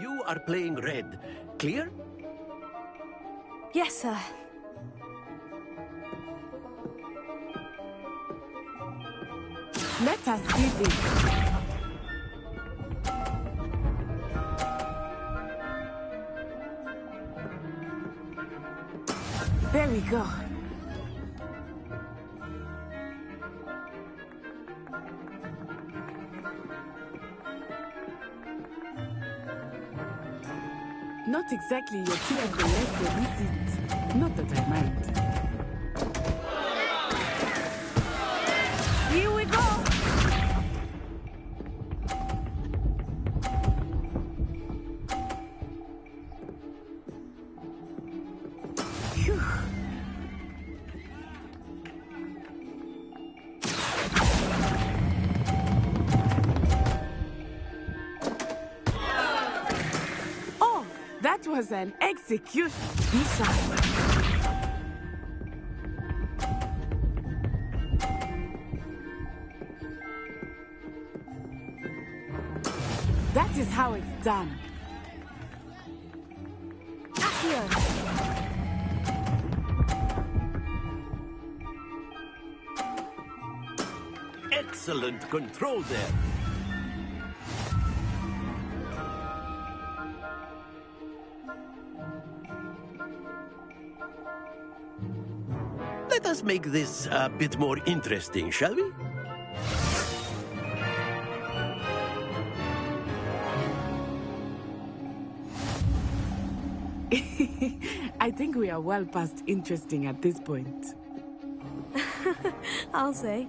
You are playing red. Clear? Yes, sir. Let us see this. There we go. Not exactly your typical lesson, is it? Not that I mind. Here we go! Phew. Oh, that was an execution. Be sharp. That is how it's done. Accio! Excellent control there. Let us make this a bit more interesting, shall we? I think we are well past interesting at this point. I'll say.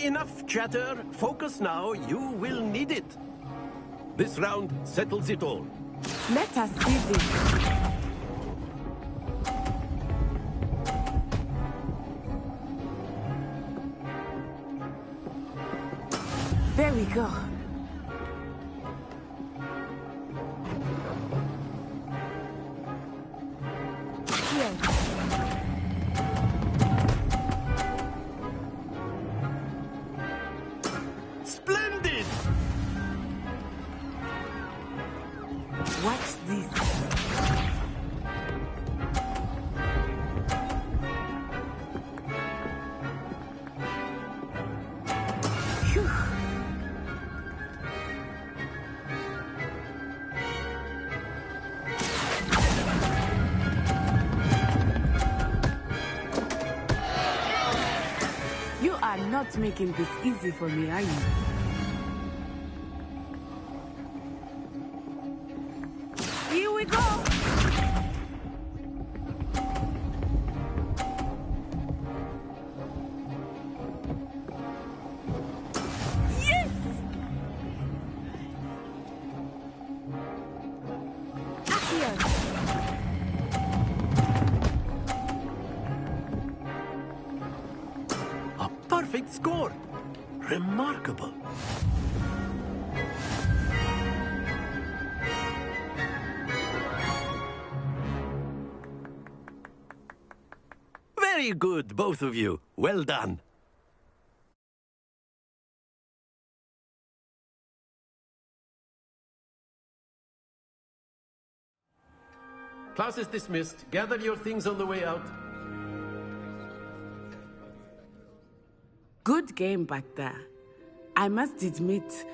Enough chatter. Focus now. You will need it. This round settles it all. Let us see this. There we go. Here. Splendid! Watch this. Phew. You are not making this easy for me, are you? Here we go! Yes! Accio! A perfect score. Remarkable. Very good, both of you. Well done. Class is dismissed. Gather your things on the way out. Good game back there. I must admit,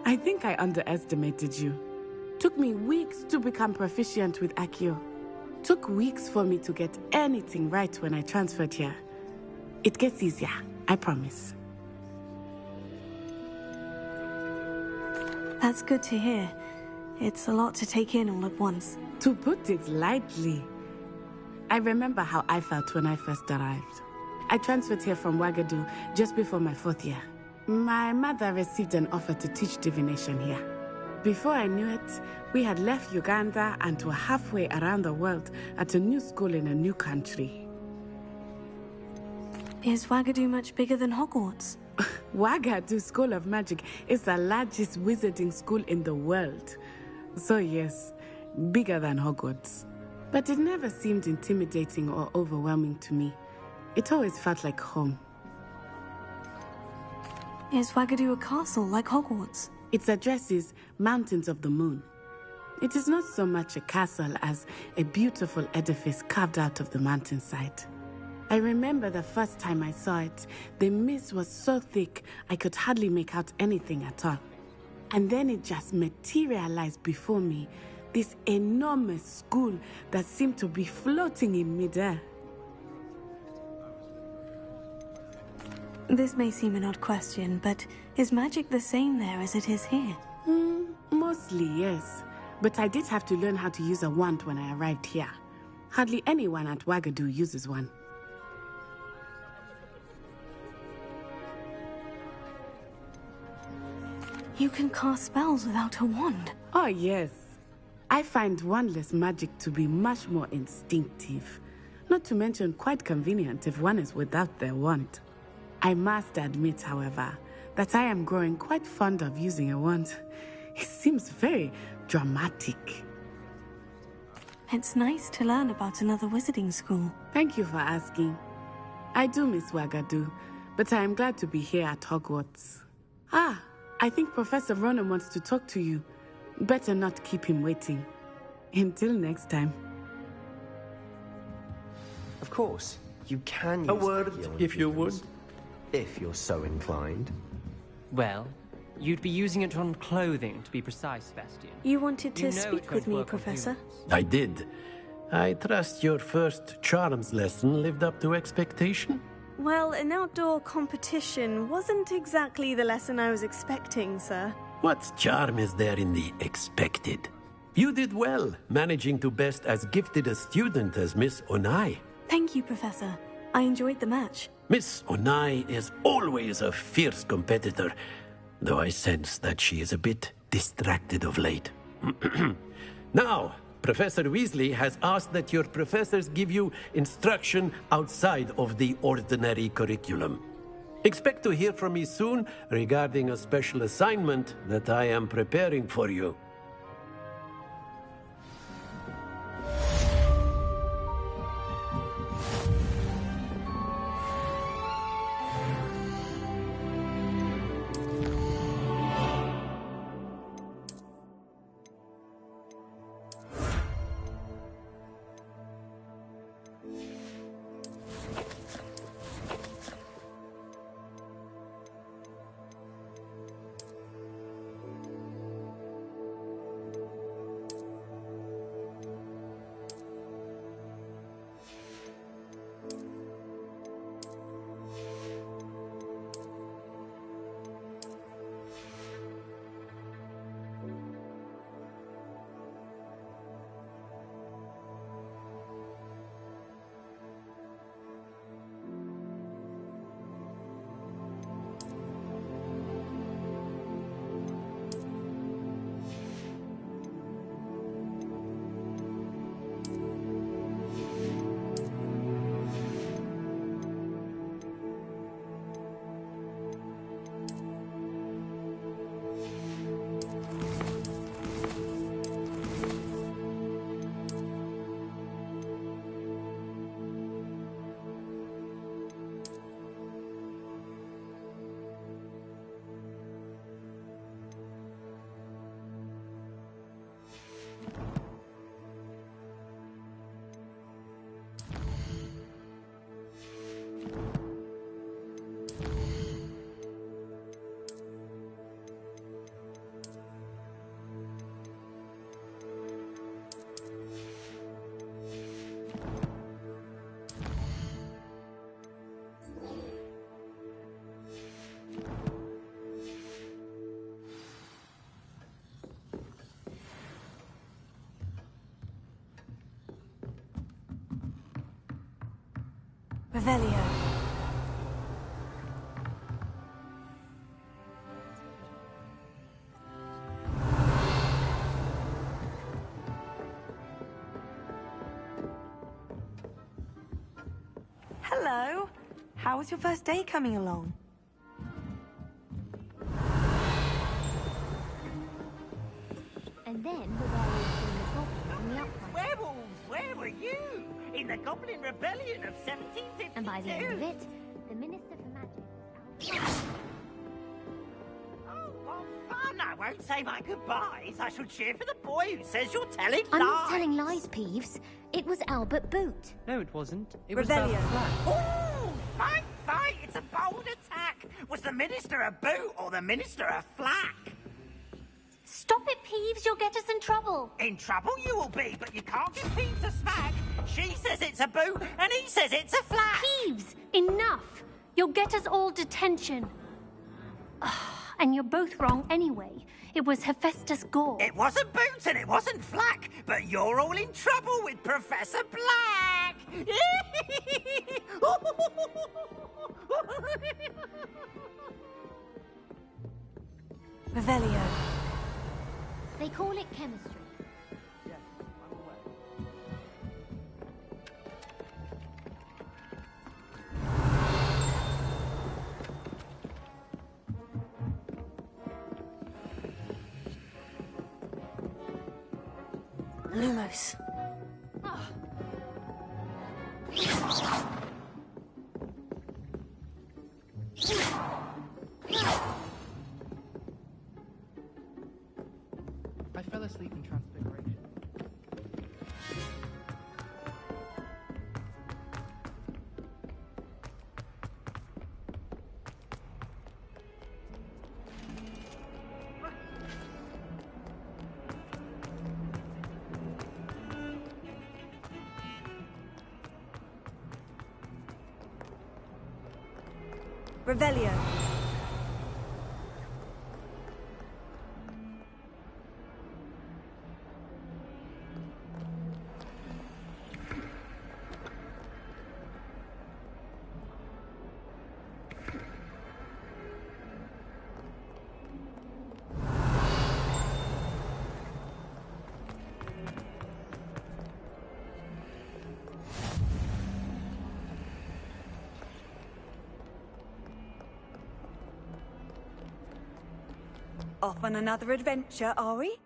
I think I underestimated you. Took me weeks to become proficient with Accio. Took weeks for me to get anything right when I transferred here. It gets easier, I promise. That's good to hear. It's a lot to take in all at once. To put it lightly, I remember how I felt when I first arrived. I transferred here from Ouagadougou just before my 4th year. My mother received an offer to teach divination here. Before I knew it, we had left Uganda and were halfway around the world at a new school in a new country. Is Ouagadougou much bigger than Hogwarts? Ouagadougou School of Magic is the largest wizarding school in the world. So yes, bigger than Hogwarts. But it never seemed intimidating or overwhelming to me. It always felt like home. Is Ouagadougou a castle like Hogwarts? Its address is Mountains of the Moon. It is not so much a castle as a beautiful edifice carved out of the mountainside. I remember the first time I saw it, the mist was so thick I could hardly make out anything at all. And then it just materialized before me, this enormous school that seemed to be floating in midair. This may seem an odd question, but is magic the same there as it is here? Mostly, yes. But I did have to learn how to use a wand when I arrived here. Hardly anyone at Wagadu uses one. You can cast spells without a wand. Oh, yes. I find wandless magic to be much more instinctive. Not to mention quite convenient if one is without their wand. I must admit, however, that I am growing quite fond of using a wand. It seems very dramatic. It's nice to learn about another wizarding school. Thank you for asking. I do miss Wagadu, but I am glad to be here at Hogwarts. I think Professor Ronen wants to talk to you. Better not keep him waiting. Until next time. Of course, you can use A word, healing if you would. items, if you're so inclined. Well, you'd be using it on clothing, to be precise, Sebastian. You wanted to You know speak it's with going to me, work on Professor? humans. I did. I trust your first charms lesson lived up to expectation? Well, an outdoor competition wasn't exactly the lesson I was expecting, sir. What charm is there in the expected? You did well, managing to best as gifted a student as Miss Onai. Thank you, Professor. I enjoyed the match. Miss Onai is always a fierce competitor, though I sense that she is a bit distracted of late. Now, Professor Weasley has asked that your professors give you instruction outside of the ordinary curriculum. Expect to hear from me soon regarding a special assignment that I am preparing for you. Revelio. Hello. How was your first day coming along? And then the werewolves in the goblin on the upright. Werewolves, where were you? In the Goblin Rebellion of 1752? And by the end of it, the Minister for Magic was out. Oh, what fun! I won't say my goodbyes. I shall cheer for the boy who says you're telling I'm lies. not telling lies, Peeves. It was Albert Boot. No, it wasn't. It was about Revelio. Flack. Ooh, fight, fight! It's a bold attack. Was the minister a boot or the minister a flack? Stop it, Peeves. You'll get us in trouble. In trouble you will be, but you can't give Peeves a smack. She says it's a boot, and he says it's a flack. Peeves, enough. You'll get us all detention. And you're both wrong anyway. It was Hephaestus Gore. It wasn't boot and it wasn't flack, but you're all in trouble with Professor Black. Revelio. They call it chemistry. Lumos. I fell asleep in Transfiguration. Revelio. Off on another adventure, are we?